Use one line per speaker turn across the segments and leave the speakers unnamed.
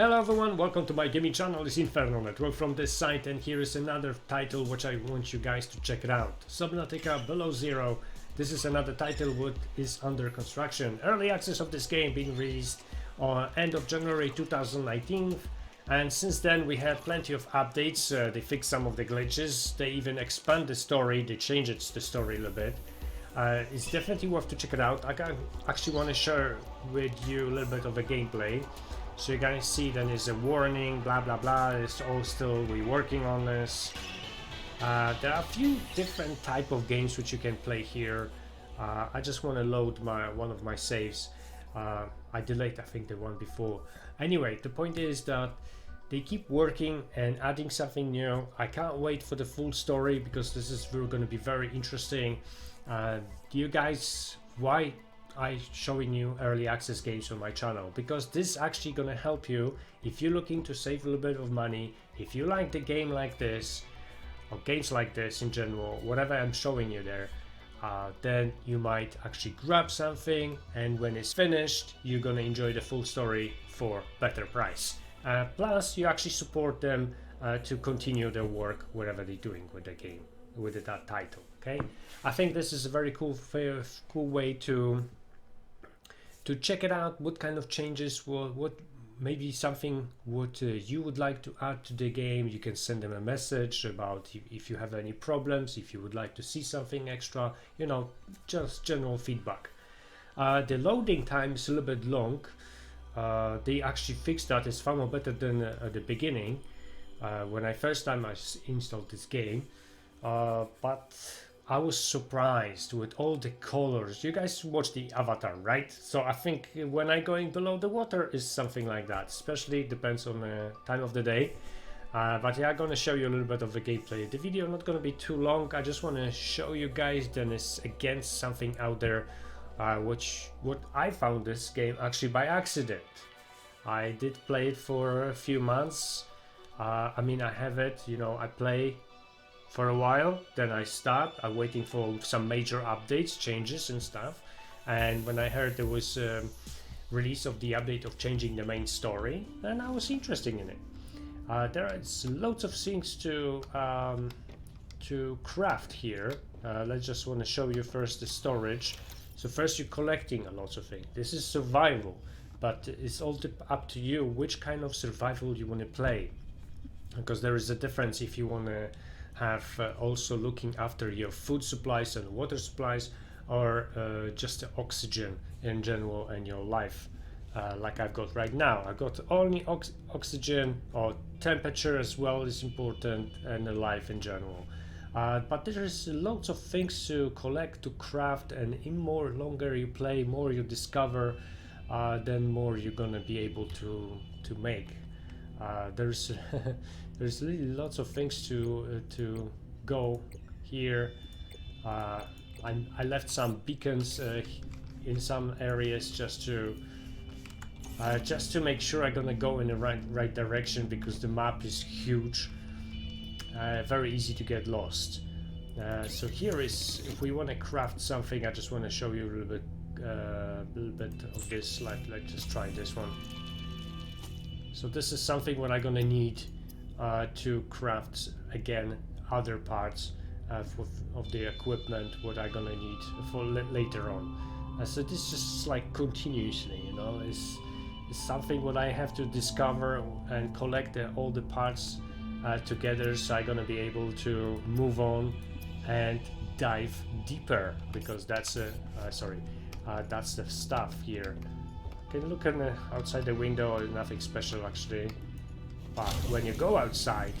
Hello everyone, welcome to my gaming channel. It's Inferno912 from this site, and here is another title which I want you guys to check it out. Subnautica Below Zero. This is another title which is under construction. Early access of this game being released on end of January 2019, and since then we had plenty of updates. They fixed some of the glitches, they even expand the story, they changed the story a little bit. It's definitely worth to check it out. I actually want to share with you a little bit of a gameplay. So you guys see that there's a warning, blah blah blah, it's all still reworking on this. There are a few different type of games which you can play here. I just want to load one of my saves. I delayed I think the one before. Anyway, the point is that they keep working and adding something new. I can't wait for the full story because this is going to be very interesting. You guys, why I showing you early access games on my channel? Because this is actually gonna help you if you're looking to save a little bit of money. If you like the game like this or games like this in general, whatever I'm showing you there, then you might actually grab something, and when it's finished you're gonna enjoy the full story for better price. Plus you actually support them to continue their work whatever they're doing with the game, with that title. Okay, I think this is a very cool way to check it out. What kind of changes, what maybe something what you would like to add to the game. You can send them a message about if you have any problems, if you would like to see something extra, you know, just general feedback. The loading time is a little bit long. They actually fixed that. It's far more better than at the beginning when I installed this game, but I was surprised with all the colors. You guys watch the avatar, right? So I think when I going below the water is something like that, especially depends on the time of the day. But yeah, I'm gonna show you a little bit of the gameplay. The video not gonna be too long. I just want to show you guys that is against something out there, what I found this game actually by accident. I did play it for a few months. I mean, I have it, you know, I play for a while, then I stop. I'm waiting for some major updates, changes and stuff. And when I heard there was release of the update of changing the main story, then I was interested in it. There is loads of things to craft here. Let's just want to show you first the storage. So first you're collecting a lot of things. This is survival, but it's all up to you which kind of survival you want to play, because there is a difference if you want to have also looking after your food supplies and water supplies, or just the oxygen in general and your life, like I've got right now. I got only oxygen, or temperature as well is important, and the life in general. But there is lots of things to collect, to craft, and in more longer you play, more you discover, then more you're gonna be able to make. There's there's really lots of things to go here. I left some beacons in some areas just to make sure I'm gonna go in the right direction, because the map is huge, very easy to get lost. So here is, if we want to craft something, I just want to show you a little bit of this. Let's just try this one. So this is something what I'm gonna need to craft again other parts of the equipment what I'm gonna need for later on. So this is just like continuously, you know, it's something what I have to discover and collect all the parts together, so I'm gonna be able to move on and dive deeper, because that's that's the stuff here. Can look outside the window, nothing special actually, but when you go outside,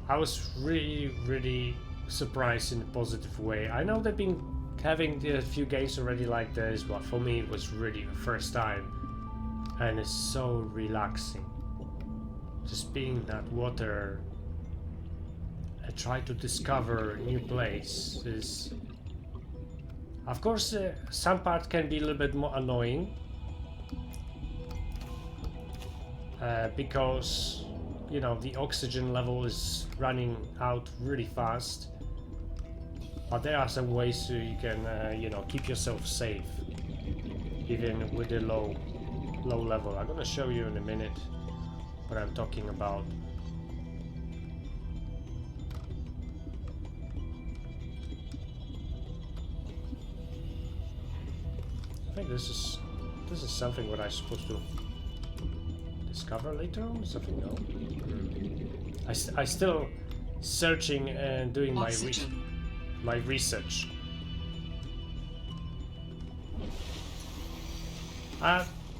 I was really surprised in a positive way. I know they've been having a few games already like this, but for me it was really the first time, and it's so relaxing just being in that water and try to discover new places. Of course, some parts can be a little bit more annoying, because, you know, the oxygen level is running out really fast. But there are some ways you can, you know, keep yourself safe, even with the low low level. I'm gonna show you in a minute what I'm talking about. I think this is something what I'm supposed to discover later on. Something no. I still searching and doing my research.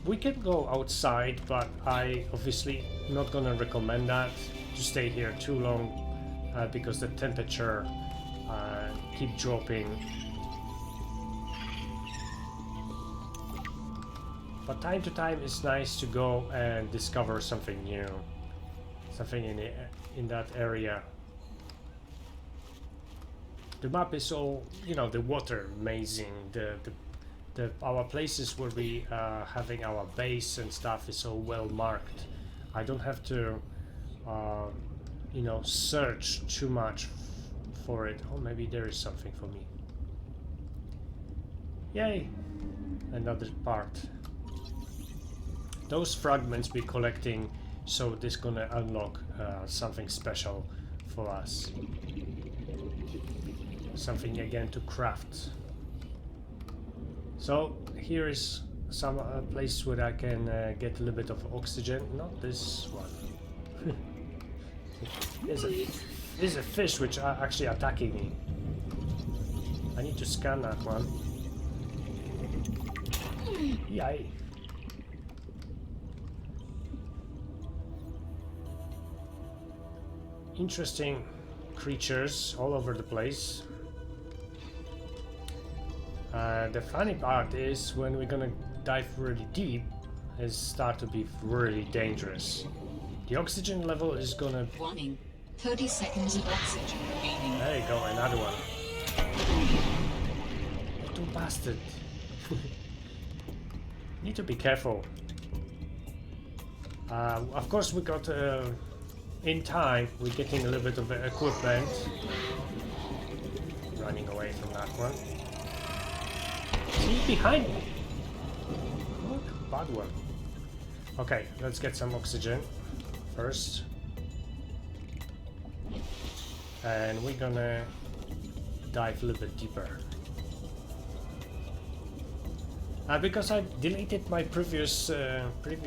We can go outside, but I obviously not gonna recommend that to stay here too long because the temperature keep dropping. But time to time it's nice to go and discover something new, something in that area. The map is all, you know, the water amazing. Our places where we having our base and stuff is all well marked. I don't have to, you know, search too much for it. Oh, maybe there is something for me. Yay! Another part. Those fragments we're collecting, so this gonna unlock something special for us. Something again to craft. So here is some place where I can get a little bit of oxygen. Not this one. There's a fish which are actually attacking me. I need to scan that one. Yay! Interesting creatures all over the place. The funny part is when we're gonna dive really deep, it start to be really dangerous. The oxygen level is gonna...
Warning, 30 seconds of oxygen remaining.
There you go, another one. Little bastard. Need to be careful. Of course we got... in time, we're getting a little bit of equipment. Running away from that one. See, behind me! What a bad one. Okay, let's get some oxygen first. And we're gonna dive a little bit deeper. Because I deleted my previous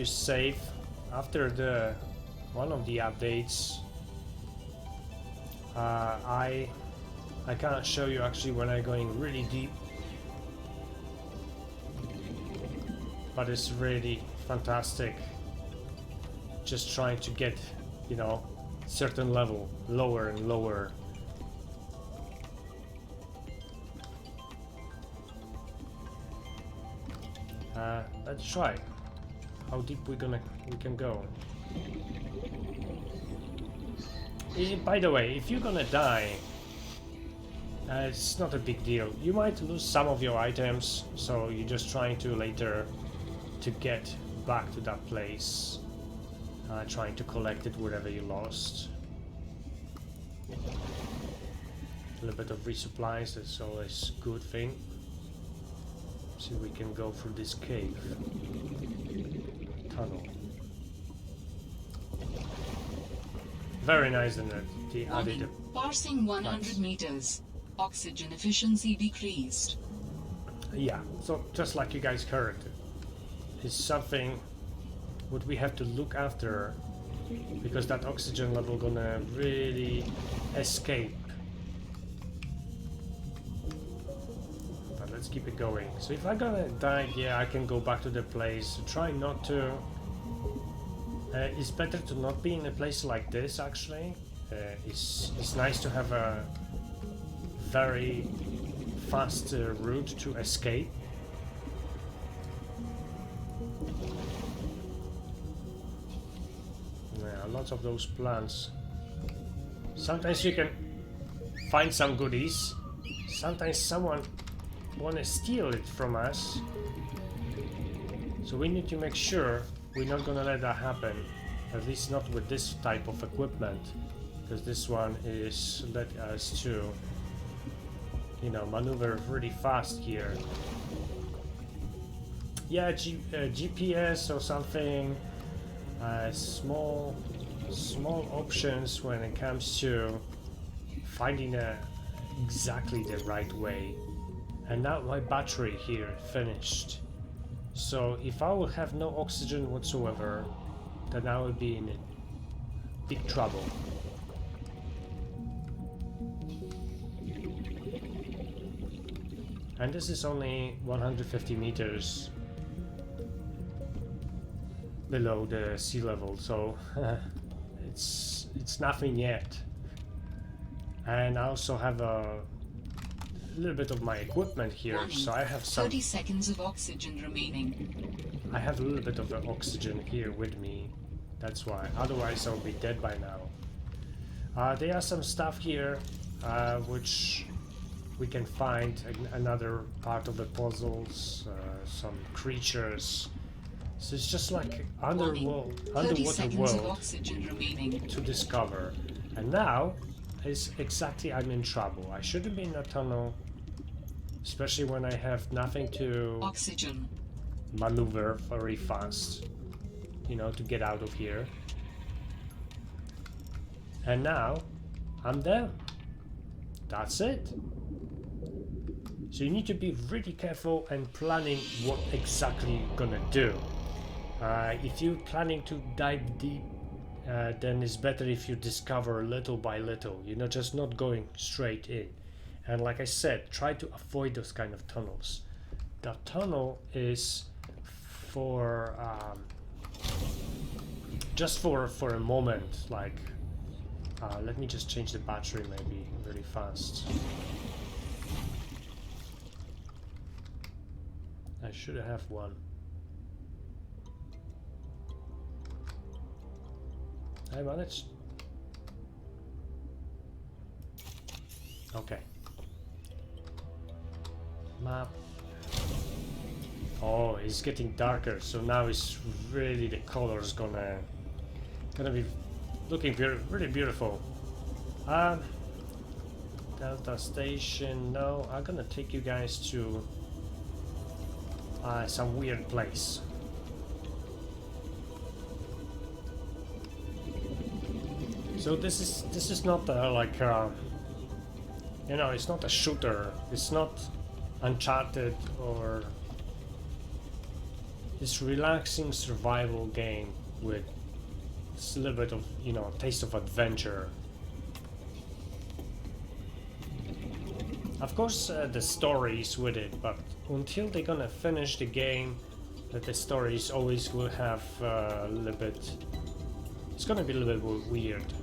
save after the one of the updates, I can't show you actually when I'm going really deep, but it's really fantastic. Just trying to get, you know, certain level lower and lower. Let's try how deep we can go. By the way, if you're gonna die, it's not a big deal. You might lose some of your items, so you're just trying to later to get back to that place, trying to collect it wherever you lost. A little bit of resupplies, that's always a good thing. See if we can go through this cave tunnel. Very nice, and the added.
Passing 100 meters. Oxygen efficiency decreased.
Yeah, so just like you guys heard, is something what we have to look after, because that oxygen level gonna really escape. But let's keep it going. So if I'm gonna die, yeah, I can go back to the place. Try not to. It's better to not be in a place like this, actually. It's nice to have a very fast route to escape. Yeah, lots of those plants. Sometimes you can find some goodies. Sometimes someone wanna steal it from us. So we need to make sure we're not gonna let that happen, at least not with this type of equipment, because this one is let us to, you know, maneuver really fast here. yeah, GPS or something. Small options when it comes to finding exactly the right way. And now my battery here finished. So if I will have no oxygen whatsoever, then I will be in big trouble. And this is only 150 meters below the sea level, so it's nothing yet. And I also have a little bit of my equipment here,
Warning.
so I have some.
30 seconds of oxygen remaining.
I have a little bit of oxygen here with me. That's why. Otherwise, I'll be dead by now. There are some stuff here, which we can find. Another part of the puzzles, some creatures. So it's just like underwater world to discover. And now is exactly I'm in trouble. I shouldn't be in a tunnel, especially when I have nothing to maneuver very fast, you know, to get out of here. And now I'm down. That's it. So you need to be really careful and planning what exactly you're gonna do. If you're planning to dive deep, then it's better if you discover little by little, you know, just not going straight in. And like I said, try to avoid those kind of tunnels. The tunnel is for just for a moment, like let me just change the battery maybe really fast. I should have one. I managed. Okay. Map. Oh, it's getting darker, so now it's really the colors gonna be looking really beautiful. Delta station. No, I'm gonna take you guys to some weird place. So this is not like you know, it's not a shooter. It's not Uncharted or this relaxing survival game with a little bit of, you know, taste of adventure. Of course, the story is with it, but until they're gonna finish the game, the stories always will have a little bit. It's gonna be a little bit weird.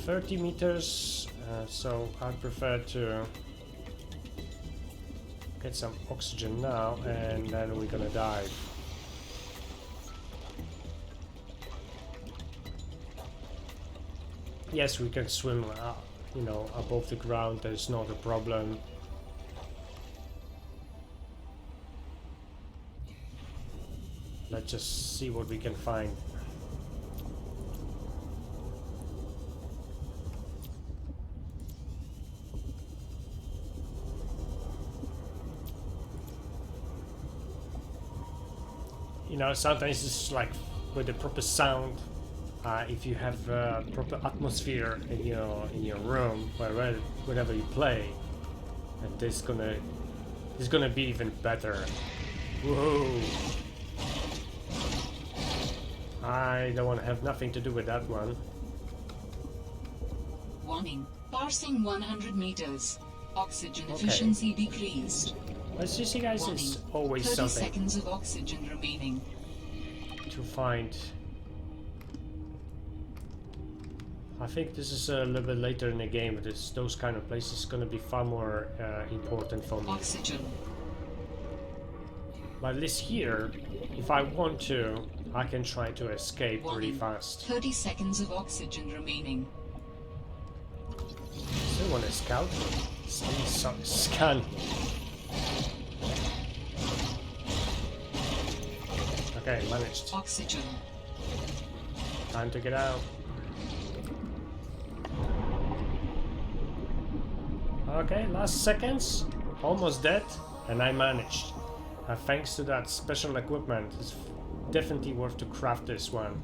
30 meters, so I prefer to get some oxygen now, and then we're gonna dive. Yes, we can swim, you know, above the ground. There's not a problem. Let's just see what we can find. You know, sometimes it's like with the proper sound. If you have proper atmosphere in your room, wherever you play, and this is gonna be even better. Whoa! I don't want to have nothing to do with that one.
Warning. Passing 100 meters. Oxygen efficiency decreased.
As you see, guys,
Warning.
it's always
30
something
seconds of oxygen remaining.
to find. I think this is a little bit later in the game, but those kind of places gonna be far more important for me.
Oxygen.
But at least here, if I want to, I can try to escape
Warning.
really fast.
30 seconds of oxygen remaining.
Still want to scout? Scan. Okay, managed.
Oxygen.
Time to get out. Okay, last seconds. Almost dead, and I managed. Thanks to that special equipment, it's definitely worth to craft this one.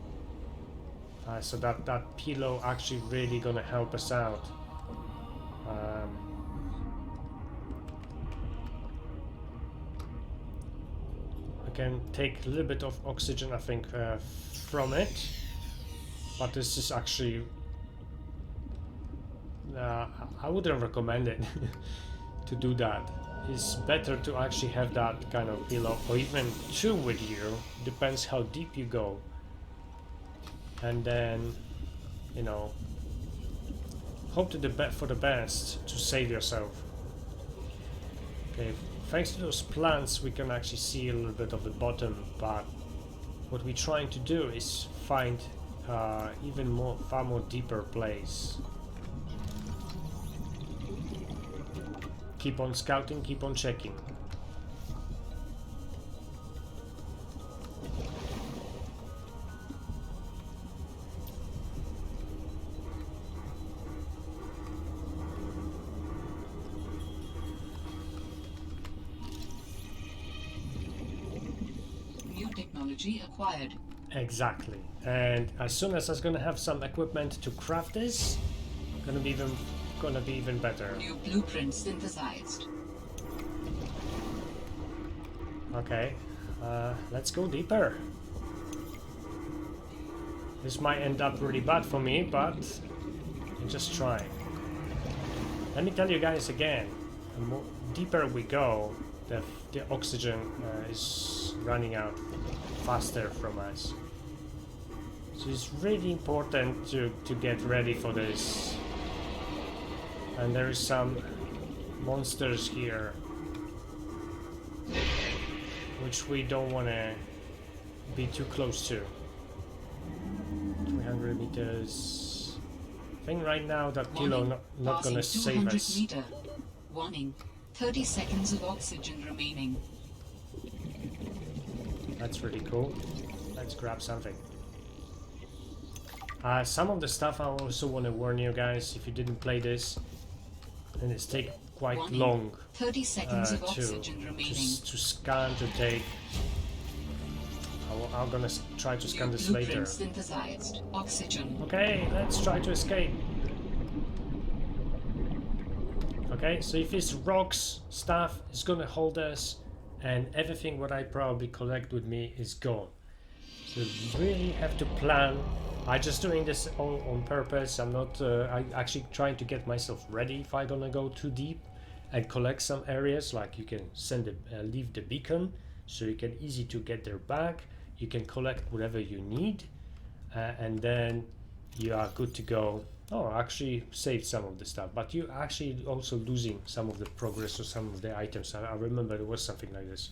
So that pillow actually really gonna help us out. I can take a little bit of oxygen, I think, from it, but this is actually I wouldn't recommend it to do that. It's better to actually have that kind of pillow, or even two with you, depends how deep you go. And then, you know, hope to for the best to save yourself. Okay, thanks to those plants we can actually see a little bit of the bottom, but what we're trying to do is find even far more deeper place. Keep on scouting, keep on checking.
New technology acquired.
Exactly. And as soon as I'm gonna have some equipment to craft this, gonna be even better.
New blueprint synthesized.
Okay, let's go deeper. This might end up really bad for me, but I'm just trying. Let me tell you guys again, the more deeper we go, the oxygen is running out faster from us. So it's really important to get ready for this. And there is some monsters here which we don't want to be too close to. 300 meters. I think right now that kilo not gonna save us.
Meter. Warning, 30 seconds of oxygen remaining.
That's really cool. Let's grab something. Some of the stuff I also want to warn you guys, if you didn't play this, and it's take quite
Warning,
long
30 seconds of oxygen remaining.
to scan, to take. I'm gonna try to scan this later.
Synthesized. Oxygen.
Okay, let's try to escape. Okay, so if it's rocks, stuff, it's gonna hold us, and everything what I probably collect with me is gone. So you really have to plan. I'm just doing this all on purpose. I'm not I actually trying to get myself ready if I'm gonna go too deep and collect some areas. Like you can leave the beacon, so you can easy to get there back. You can collect whatever you need, and then you are good to go. Oh, I actually saved some of the stuff, but you actually also losing some of the progress or some of the items. I remember there was something like this.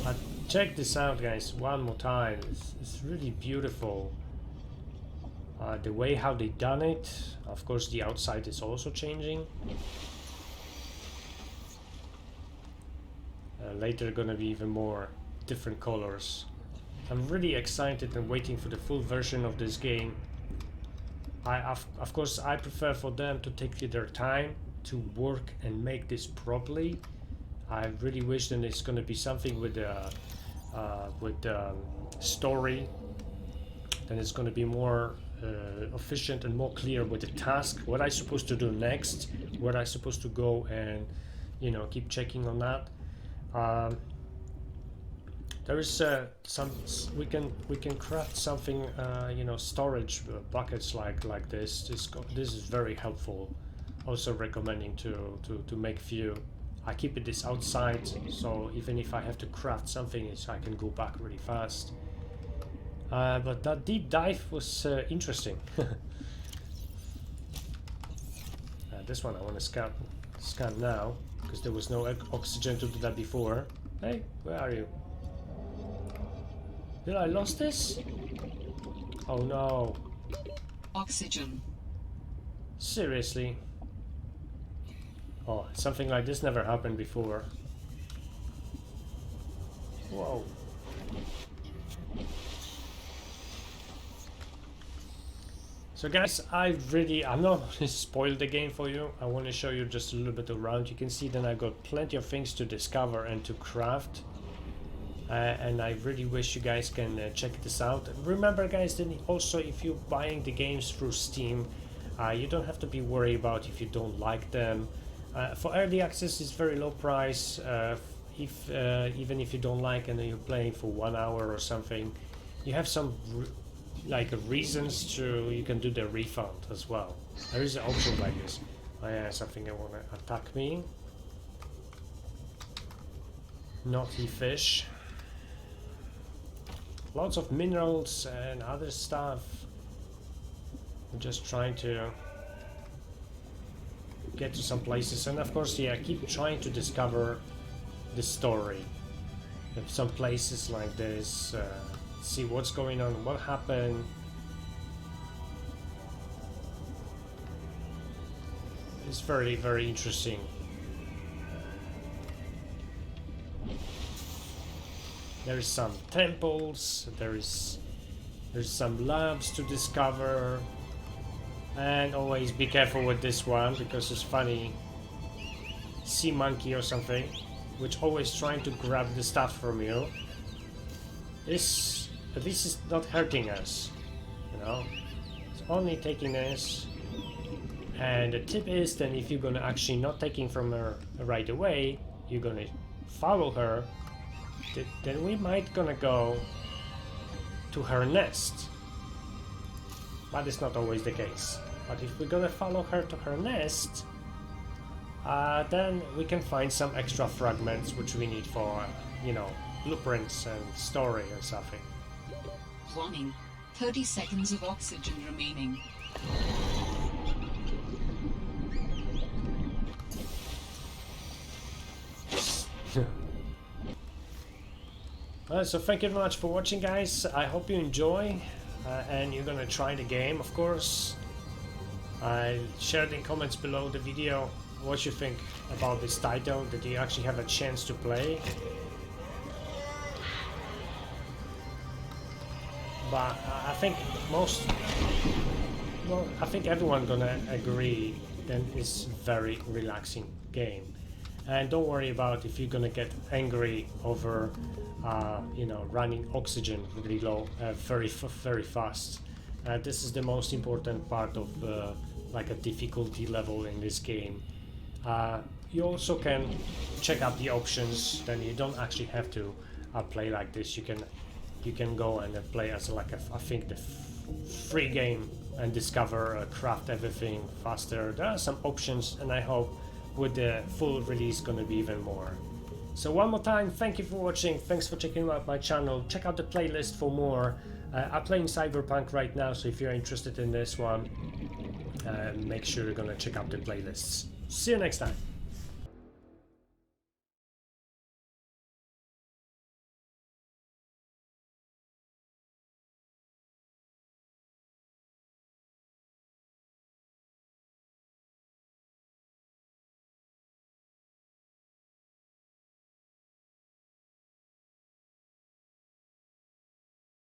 But check this out, guys, one more time. It's really beautiful. The way how they done it. Of course, the outside is also changing. Later gonna be even more different colors. I'm really excited and waiting for the full version of this game. Of course, I prefer for them to take their time to work and make this properly. I really wish that it's going to be something with story. Then it's going to be more efficient and more clear with the task. What I'm supposed to do next. Where I'm supposed to go and, you know, keep checking on that. There is some we can craft something, you know, storage buckets like this. This is very helpful. Also recommending to make few. I keep this outside, so even if I have to craft something, I can go back really fast. But that deep dive was interesting. This one I want to scan now because there was no oxygen to do that before. Hey, where are you? Did I lost this? Oh no.
Oxygen.
Seriously? Oh, something like this never happened before. Whoa. So guys, I'm not going to spoil the game for you. I want to show you just a little bit around. You can see that I've got plenty of things to discover and to craft. And I really wish you guys can check this out. Remember guys, that also if you're buying the games through Steam, you don't have to be worried about if you don't like them. For early access, it's very low price. Even if you don't like and you're playing for 1 hour or something, you have some reasons to, you can do the refund as well. There is an option like this. Oh yeah, something I want to attack me. Naughty fish. Lots of minerals and other stuff. I'm just trying to get to some places, and of course, yeah, keep trying to discover the story. There's some places like this. See what's going on, what happened. It's very, very interesting. There's some temples, there's some labs to discover, and always be careful with this one because it's funny sea monkey or something, which always trying to grab the stuff from you. This at least is not hurting us, you know. It's only taking us. And the tip is then if you're gonna actually not taking from her right away, you're gonna follow her. Then we might gonna go to her nest, but it's not always the case. But if we're gonna follow her to her nest, then we can find some extra fragments which we need for, you know, blueprints and story or something.
Warning, 30 seconds of oxygen remaining.
So thank you very much for watching guys. I hope you enjoy and you're gonna try the game, of course. Share in comments below the video what you think about this title, that you actually have a chance to play. But I think I think everyone gonna agree that it's very relaxing game. And don't worry about if you're gonna get angry over you know, running oxygen really low, very fast. This is the most important part of like a difficulty level in this game. You also can check out the options. Then you don't actually have to play like this. You can go and play as like I think the free game and discover, craft everything faster. There are some options, and I hope with the full release gonna be even more. So one more time, thank you for watching, thanks for checking out my channel. Check out the playlist for more. I'm playing Cyberpunk right now, so if you're interested in this one, make sure you're gonna check out the playlists. See you next time.